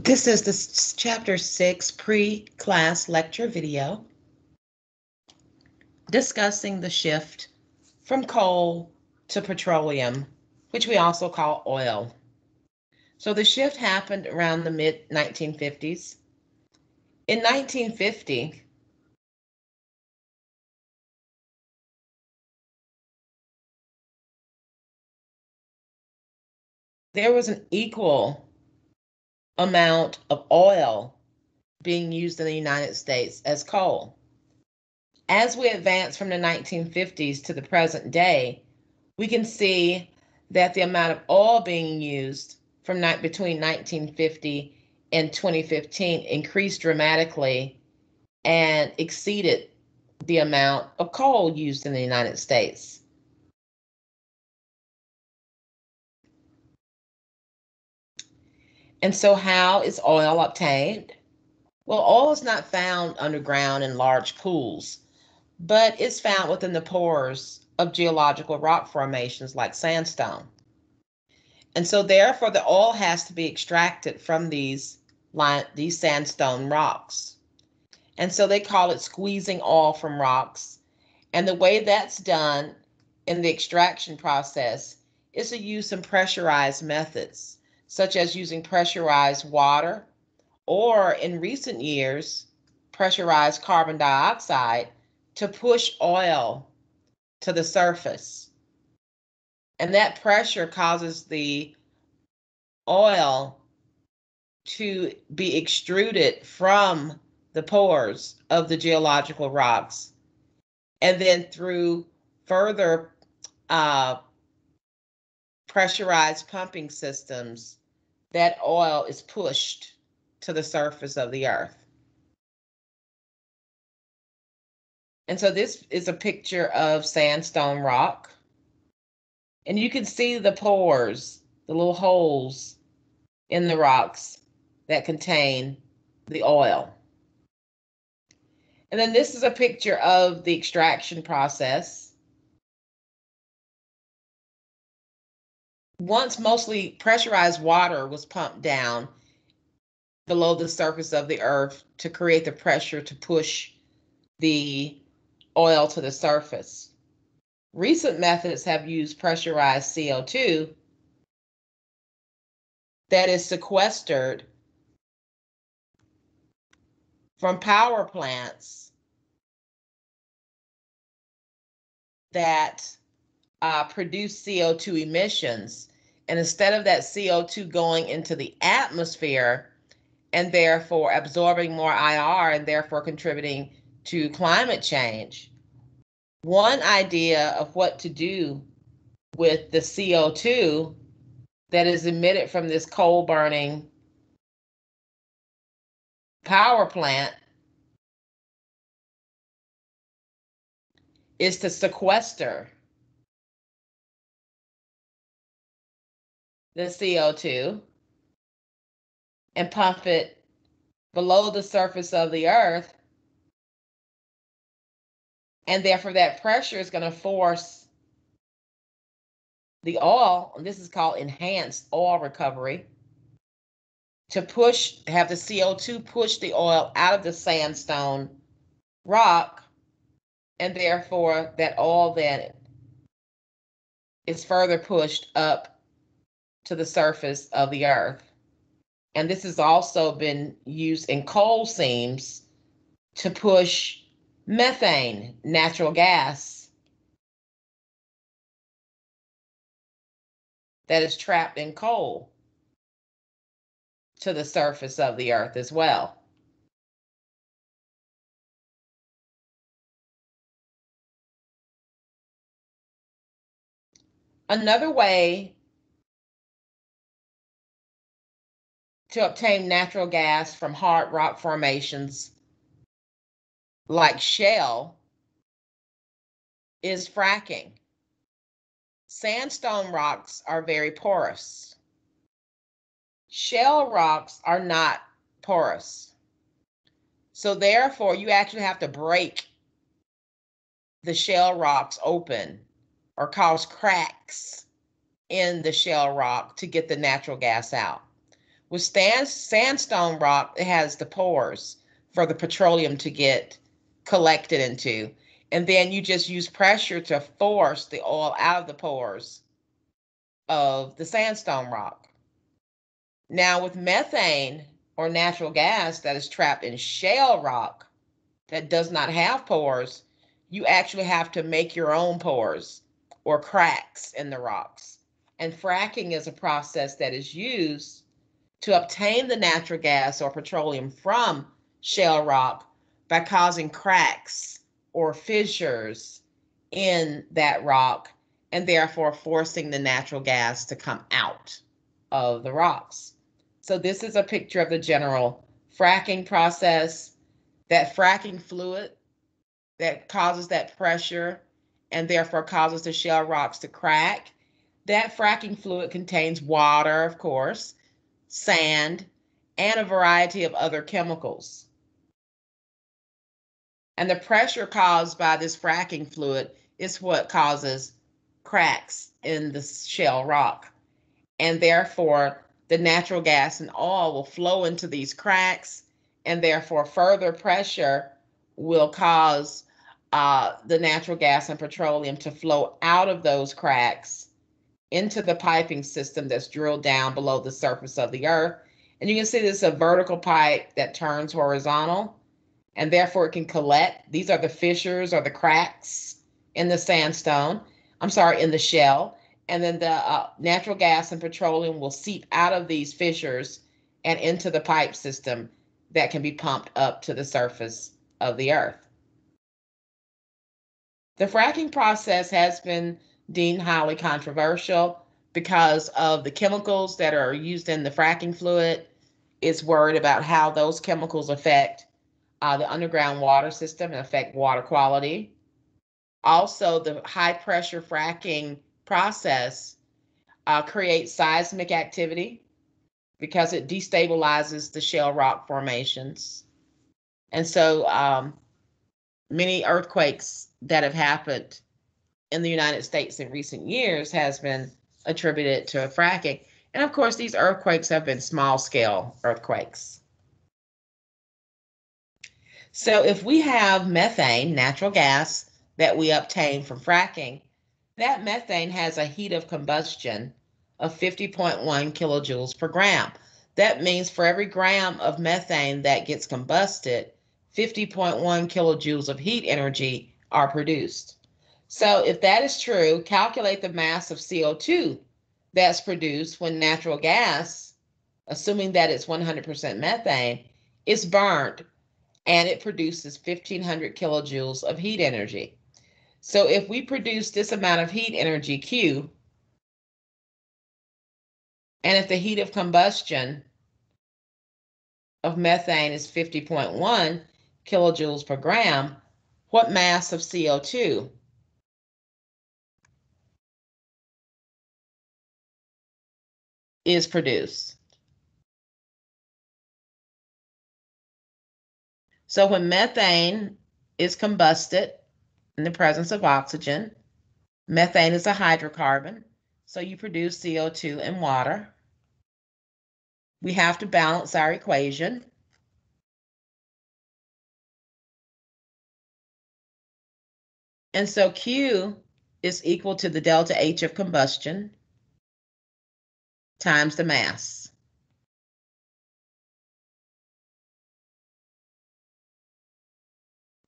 This is the Chapter 6 pre-class lecture video discussing the shift from coal to petroleum, which we also call oil. So the shift happened around the mid-1950s. In 1950, there was an equal amount of oil being used in the United States as coal. As we advance from the 1950s to the present day, we can see that the amount of oil being used from between 1950 and 2015 increased dramatically and exceeded the amount of coal used in the United States. And so how is oil obtained? Well, oil is not found underground in large pools, but it's found within the pores of geological rock formations like sandstone. And so therefore the oil has to be extracted from these sandstone rocks. And so they call it squeezing oil from rocks. And the way that's done in the extraction process is to use some pressurized methods, such as using pressurized water, or in recent years, pressurized carbon dioxide to push oil to the surface. And that pressure causes the oil to be extruded from the pores of the geological rocks. And then through further pressurized pumping systems, that oil is pushed to the surface of the earth. And so this is a picture of sandstone rock. And you can see the pores, the little holes in the rocks that contain the oil. And then this is a picture of the extraction process. Once mostly pressurized water was pumped down below the surface of the earth to create the pressure to push the oil to the surface. Recent methods have used pressurized CO2 that is sequestered from power plants that produce CO2 emissions. And instead of that CO2 going into the atmosphere and therefore absorbing more IR and therefore contributing to climate change, one idea of what to do with the CO2 that is emitted from this coal burning power plant is to sequester the CO2 and pump it below the surface of the earth. And therefore that pressure is going to force the oil, and this is called enhanced oil recovery, to have the CO2 push the oil out of the sandstone rock, and therefore that oil then is further pushed up to the surface of the earth. And this has also been used in coal seams to push methane, natural gas, that is trapped in coal to the surface of the earth as well. Another way to obtain natural gas from hard rock formations like shale is fracking. Sandstone rocks are very porous. Shale rocks are not porous. So therefore, you actually have to break the shale rocks open or cause cracks in the shale rock to get the natural gas out, With sandstone rock, it has the pores for the petroleum to get collected into. And then you just use pressure to force the oil out of the pores of the sandstone rock. Now, with methane or natural gas that is trapped in shale rock that does not have pores, you actually have to make your own pores or cracks in the rocks. And fracking is a process that is used to obtain the natural gas or petroleum from shale rock by causing cracks or fissures in that rock and therefore forcing the natural gas to come out of the rocks. So this is a picture of the general fracking process. That fracking fluid that causes that pressure and therefore causes the shale rocks to crack. That fracking fluid contains water, of course, sand, and a variety of other chemicals. And the pressure caused by this fracking fluid is what causes cracks in the shale rock. And therefore, the natural gas and oil will flow into these cracks, and therefore, further pressure will cause the natural gas and petroleum to flow out of those cracks into the piping system that's drilled down below the surface of the earth. And you can see this is a vertical pipe that turns horizontal, and therefore it can collect. These are the fissures or the cracks in the sandstone. I'm sorry, in the shell. And then the natural gas and petroleum will seep out of these fissures and into the pipe system that can be pumped up to the surface of the earth. The fracking process has been deemed highly controversial because of the chemicals that are used in the fracking fluid. It's worried about how those chemicals affect the underground water system and affect water quality. Also, the high pressure fracking process creates seismic activity because it destabilizes the shale rock formations. And so many earthquakes that have happened in the United States in recent years has been attributed to fracking. And of course, these earthquakes have been small scale earthquakes. So if we have methane, natural gas, that we obtain from fracking, that methane has a heat of combustion of 50.1 kilojoules per gram. That means for every gram of methane that gets combusted, 50.1 kilojoules of heat energy are produced. So if that is true, calculate the mass of CO2 that's produced when natural gas, assuming that it's 100% methane, is burned, and it produces 1,500 kilojoules of heat energy. So if we produce this amount of heat energy, Q, and if the heat of combustion of methane is 50.1 kilojoules per gram, what mass of CO2 is produced? So when methane is combusted in the presence of oxygen, methane is a hydrocarbon, so you produce CO2 and water. We have to balance our equation. And so Q is equal to the delta H of combustion times the mass.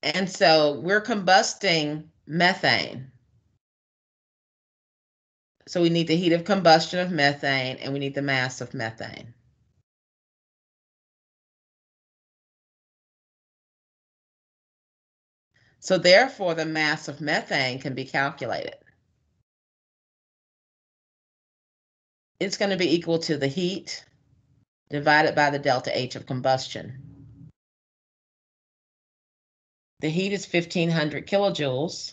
And so we're combusting methane. So we need the heat of combustion of methane, and we need the mass of methane. So therefore, the mass of methane can be calculated. It's going to be equal to the heat divided by the delta H of combustion. The heat is 1,500 kilojoules.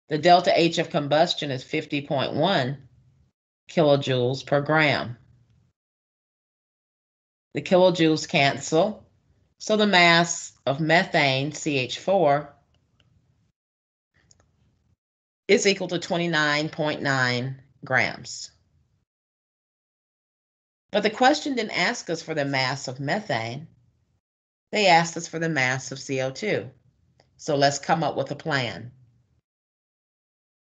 The delta H of combustion is 50.1 kilojoules per gram. The kilojoules cancel, so the mass of methane, CH4, is equal to 29.9 grams. But the question didn't ask us for the mass of methane. They asked us for the mass of CO2. So let's come up with a plan.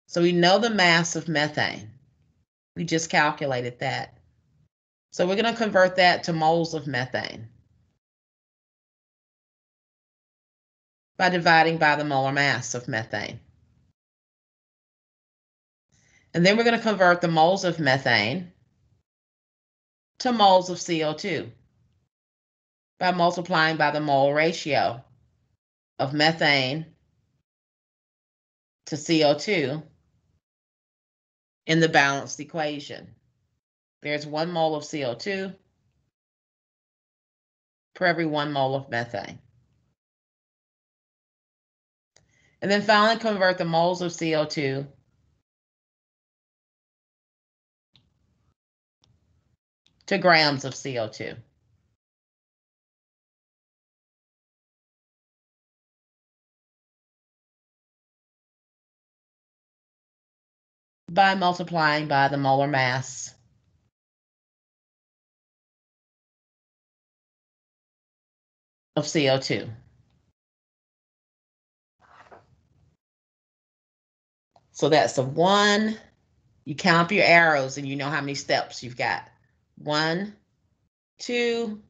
So we know the mass of methane. We just calculated that. So we're going to convert that to moles of methane by dividing by the molar mass of methane. And then we're going to convert the moles of methane to moles of CO2 by multiplying by the mole ratio of methane to CO2 in the balanced equation. There's 1 mole of CO2 per every 1 mole of methane. And then finally convert the moles of CO2 to grams of CO2. By multiplying by the molar mass of CO2. So that's the 1. You count up your arrows and you know how many steps you've got. 1, 2,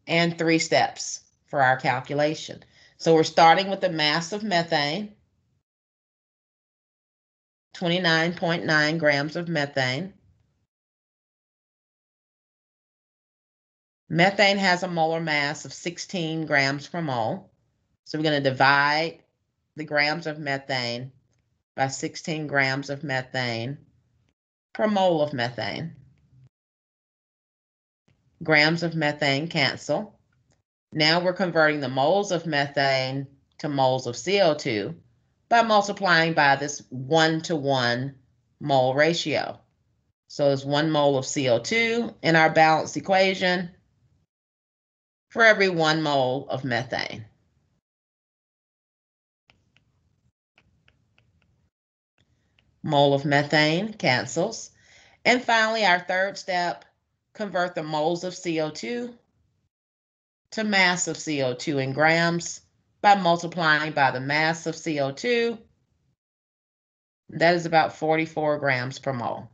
and 3 steps for our calculation. So we're starting with the mass of methane, 29.9 grams of methane. Methane has a molar mass of 16 grams per mole. So we're going to divide the grams of methane by 16 grams of methane per mole of methane. Grams of methane cancel. Now we're converting the moles of methane to moles of CO2 by multiplying by this 1-to-1 mole ratio. So it's 1 mole of CO2 in our balanced equation for every 1 mole of methane. Mole of methane cancels. And finally, our third step, convert the moles of CO2 to mass of CO2 in grams by multiplying by the mass of CO2. That is about 44 grams per mole.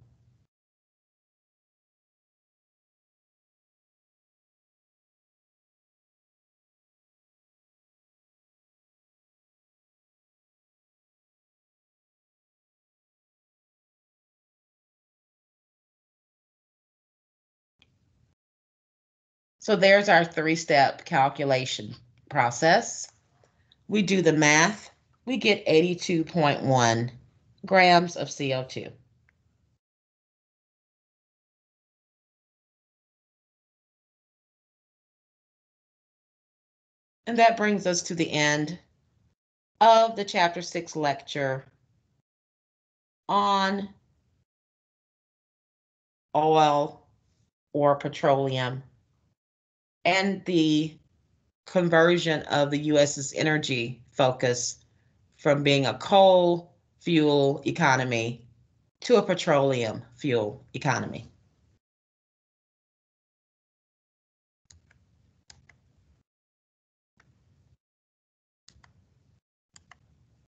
So there's our 3-step calculation process. We do the math. We get 82.1 grams of CO2. And that brings us to the end of the Chapter 6 lecture on oil or petroleum and the conversion of the U.S.'s energy focus from being a coal fuel economy to a petroleum fuel economy.